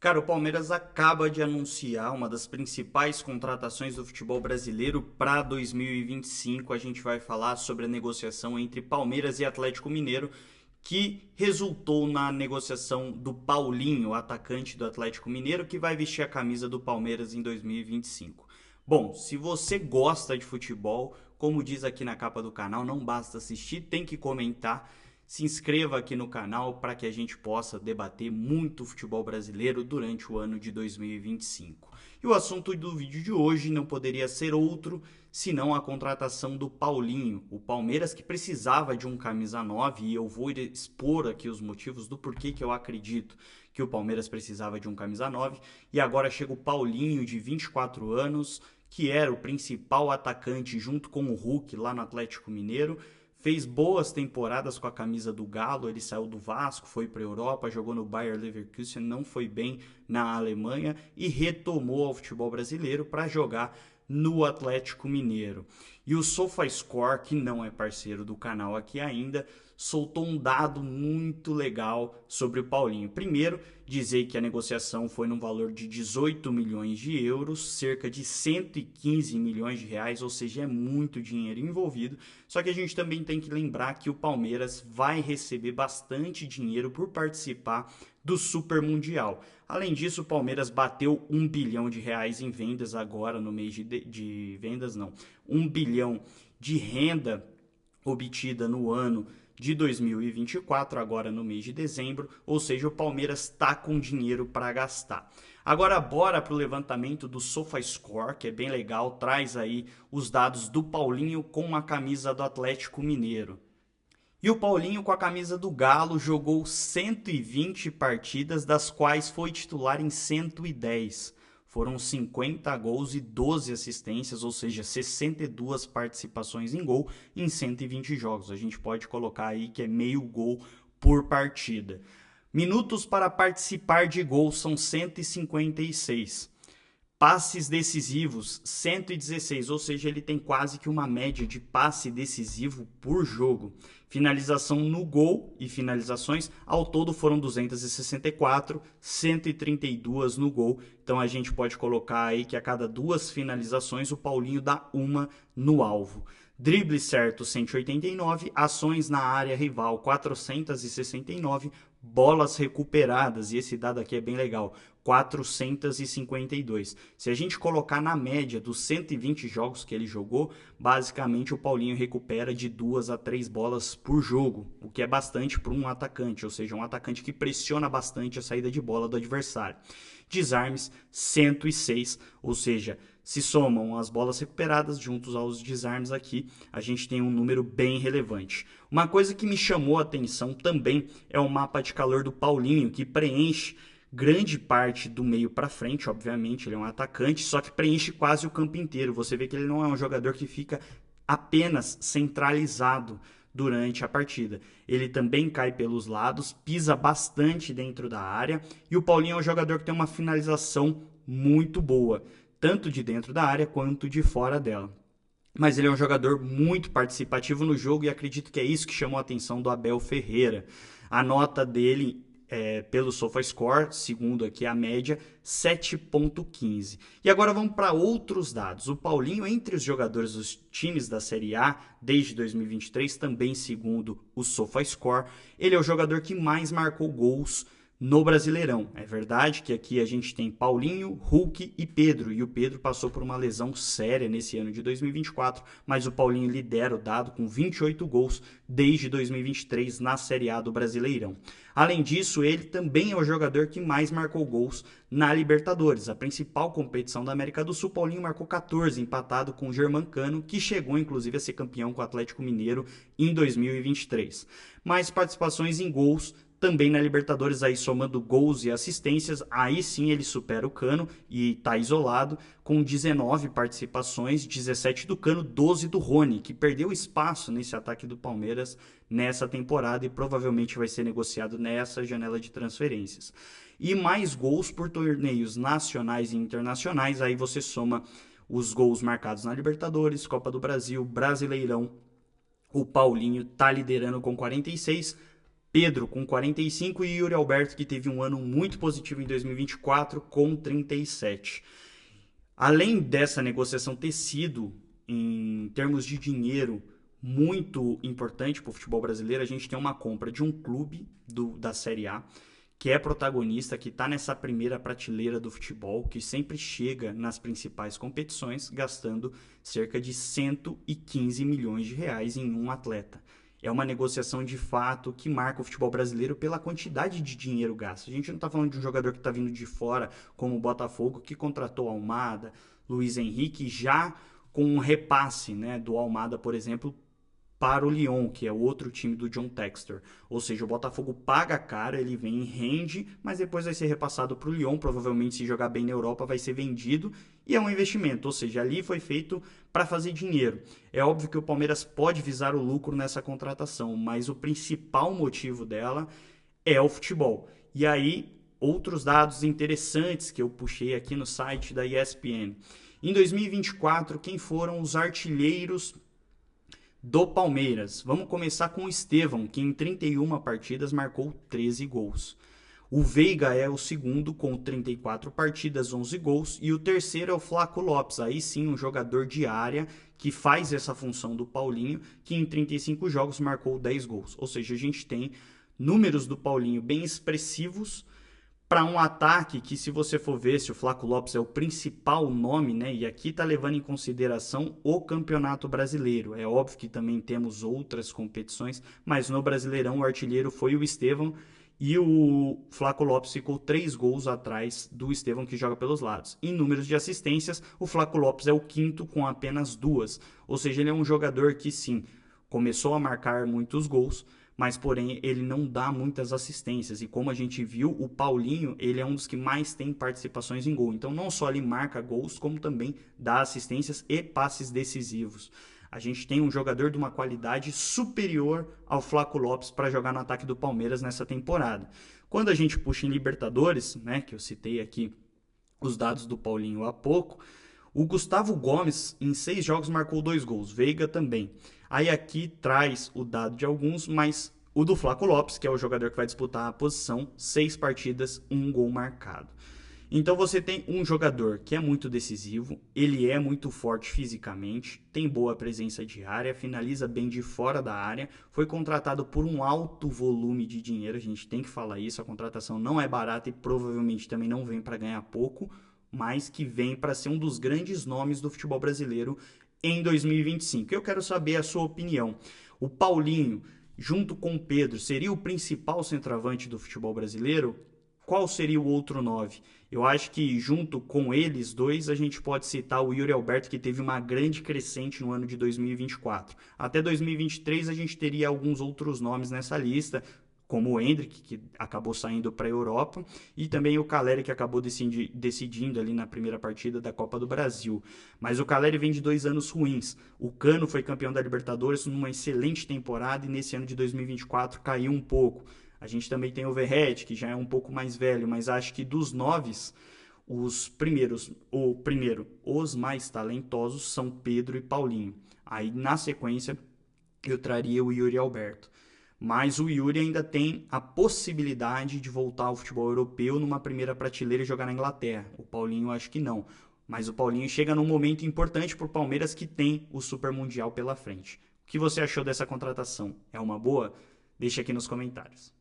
Cara, o Palmeiras acaba de anunciar uma das principais contratações do futebol brasileiro para 2025. A gente vai falar sobre a negociação entre Palmeiras e Atlético Mineiro, que resultou na negociação do Paulinho, atacante do Atlético Mineiro, que vai vestir a camisa do Palmeiras em 2025. Bom, se você gosta de futebol, como diz aqui na capa do canal, não basta assistir, tem que comentar. Se inscreva aqui no canal para que a gente possa debater muito futebol brasileiro durante o ano de 2025. E o assunto do vídeo de hoje não poderia ser outro senão a contratação do Paulinho. O Palmeiras que precisava de um camisa 9 e eu vou expor aqui os motivos do porquê que eu acredito que o Palmeiras precisava de um camisa 9. E agora chega o Paulinho de 24 anos, que era o principal atacante junto com o Hulk lá no Atlético Mineiro. Fez boas temporadas com a camisa do Galo, ele saiu do Vasco, foi para a Europa, jogou no Bayer Leverkusen, não foi bem na Alemanha e retomou ao futebol brasileiro para jogar no Atlético Mineiro. E o SofaScore, que não é parceiro do canal aqui ainda, soltou um dado muito legal sobre o Paulinho. Primeiro, dizer que a negociação foi no valor de 18 milhões de euros, cerca de 115 milhões de reais, ou seja, é muito dinheiro envolvido. Só que a gente também tem que lembrar que o Palmeiras vai receber bastante dinheiro por participar do Super Mundial. Além disso, o Palmeiras bateu 1 bilhão de reais em vendas agora no mês de vendas, não, 1 bilhão de renda obtida no ano de 2024, agora no mês de dezembro, ou seja, o Palmeiras está com dinheiro para gastar. Agora bora para o levantamento do SofaScore, que é bem legal, traz aí os dados do Paulinho com a camisa do Atlético Mineiro. E o Paulinho, com a camisa do Galo, jogou 120 partidas, das quais foi titular em 110. Foram 50 gols e 12 assistências, ou seja, 62 participações em gol em 120 jogos. A gente pode colocar aí que é meio gol por partida. Minutos para participar de gols são 156. Passes decisivos, 116, ou seja, ele tem quase que uma média de passe decisivo por jogo. Finalização no gol e finalizações, ao todo foram 264, 132 no gol. Então a gente pode colocar aí que a cada duas finalizações o Paulinho dá uma no alvo. Drible certo 189, ações na área rival 469, bolas recuperadas, e esse dado aqui é bem legal, 452. Se a gente colocar na média dos 120 jogos que ele jogou, basicamente o Paulinho recupera de 2 a 3 bolas por jogo, o que é bastante para um atacante, ou seja, um atacante que pressiona bastante a saída de bola do adversário. Desarmes 106, ou seja, se somam as bolas recuperadas juntos aos desarmes aqui, a gente tem um número bem relevante. Uma coisa que me chamou a atenção também é o mapa de calor do Paulinho, que preenche grande parte do meio para frente, obviamente, ele é um atacante, só que preenche quase o campo inteiro. Você vê que ele não é um jogador que fica apenas centralizado durante a partida. Ele também cai pelos lados, pisa bastante dentro da área, e o Paulinho é um jogador que tem uma finalização muito boa, tanto de dentro da área quanto de fora dela. Mas ele é um jogador muito participativo no jogo e acredito que é isso que chamou a atenção do Abel Ferreira. A nota dele pelo SofaScore, segundo aqui a média, 7,15. E agora vamos para outros dados. O Paulinho, entre os jogadores dos times da Série A, desde 2023, também segundo o SofaScore, ele é o jogador que mais marcou gols no Brasileirão. É verdade que aqui a gente tem Paulinho, Hulk e Pedro, e o Pedro passou por uma lesão séria nesse ano de 2024, mas o Paulinho lidera o dado com 28 gols desde 2023 na Série A do Brasileirão. Além disso, ele também é o jogador que mais marcou gols na Libertadores, a principal competição da América do Sul. Paulinho marcou 14, empatado com o Germancano, que chegou inclusive a ser campeão com o Atlético Mineiro em 2023. Mais participações em gols também na Libertadores, aí somando gols e assistências, aí sim ele supera o Cano e está isolado com 19 participações, 17 do Cano, 12 do Rony, que perdeu espaço nesse ataque do Palmeiras nessa temporada e provavelmente vai ser negociado nessa janela de transferências. E mais gols por torneios nacionais e internacionais, aí você soma os gols marcados na Libertadores, Copa do Brasil, Brasileirão. O Paulinho está liderando com 46, Pedro com 45 e Yuri Alberto, que teve um ano muito positivo em 2024, com 37. Além dessa negociação ter sido, em termos de dinheiro, muito importante para o futebol brasileiro, a gente tem uma compra de um clube da Série A, que é protagonista, que está nessa primeira prateleira do futebol, que sempre chega nas principais competições, gastando cerca de 115 milhões de reais em um atleta. É uma negociação de fato que marca o futebol brasileiro pela quantidade de dinheiro gasto. A gente não está falando de um jogador que está vindo de fora, como o Botafogo, que contratou Almada, Luiz Henrique, já com um repasse, né, do Almada, por exemplo, para o Lyon, que é o outro time do John Textor. Ou seja, o Botafogo paga caro, ele vem e rende, mas depois vai ser repassado para o Lyon, provavelmente se jogar bem na Europa vai ser vendido, e é um investimento, ou seja, ali foi feito para fazer dinheiro. É óbvio que o Palmeiras pode visar o lucro nessa contratação, mas o principal motivo dela é o futebol. E aí, outros dados interessantes que eu puxei aqui no site da ESPN. Em 2024, quem foram os artilheiros do Palmeiras? Vamos começar com o Estevão, que em 31 partidas marcou 13 gols. O Veiga é o segundo com 34 partidas, 11 gols. E o terceiro é o Flaco Lopes, aí sim um jogador de área que faz essa função do Paulinho, que em 35 jogos marcou 10 gols. Ou seja, a gente tem números do Paulinho bem expressivos para um ataque que, se você for ver, se o Flaco Lopes é o principal nome, né? E aqui está levando em consideração o Campeonato Brasileiro. É óbvio que também temos outras competições, mas no Brasileirão o artilheiro foi o Estevão e o Flaco Lopes ficou 3 gols atrás do Estevão, que joga pelos lados. Em números de assistências, o Flaco Lopes é o quinto com apenas 2. Ou seja, ele é um jogador que sim, começou a marcar muitos gols, mas porém ele não dá muitas assistências. E como a gente viu, o Paulinho, ele é um dos que mais tem participações em gol. Então não só ele marca gols, como também dá assistências e passes decisivos. A gente tem um jogador de uma qualidade superior ao Flaco Lopes para jogar no ataque do Palmeiras nessa temporada. Quando a gente puxa em Libertadores, né, que eu citei aqui os dados do Paulinho há pouco, o Gustavo Gomes, em 6 jogos, marcou 2 gols. Veiga também. Aí aqui traz o dado de alguns, mas o do Flaco Lopes, que é o jogador que vai disputar a posição, 6 partidas, 1 gol marcado. Então você tem um jogador que é muito decisivo, ele é muito forte fisicamente, tem boa presença de área, finaliza bem de fora da área, foi contratado por um alto volume de dinheiro, a gente tem que falar isso, a contratação não é barata e provavelmente também não vem para ganhar pouco, mas que vem para ser um dos grandes nomes do futebol brasileiro em 2025. Eu quero saber a sua opinião. O Paulinho, junto com o Pedro, seria o principal centroavante do futebol brasileiro? Qual seria o outro 9? Eu acho que junto com eles dois a gente pode citar o Yuri Alberto, que teve uma grande crescente no ano de 2024. Até 2023 a gente teria alguns outros nomes nessa lista, como o Endrick, que acabou saindo para a Europa, e também o Caleri, que acabou decidindo ali na primeira partida da Copa do Brasil. Mas o Caleri vem de 2 anos ruins. O Cano foi campeão da Libertadores numa excelente temporada e nesse ano de 2024 caiu um pouco. A gente também tem o Verratti, que já é um pouco mais velho, mas acho que dos 9, os mais talentosos são Pedro e Paulinho. Aí, na sequência, eu traria o Yuri Alberto. Mas o Yuri ainda tem a possibilidade de voltar ao futebol europeu numa primeira prateleira e jogar na Inglaterra. O Paulinho, acho que não. Mas o Paulinho chega num momento importante para o Palmeiras, que tem o Super Mundial pela frente. O que você achou dessa contratação? É uma boa? Deixa aqui nos comentários.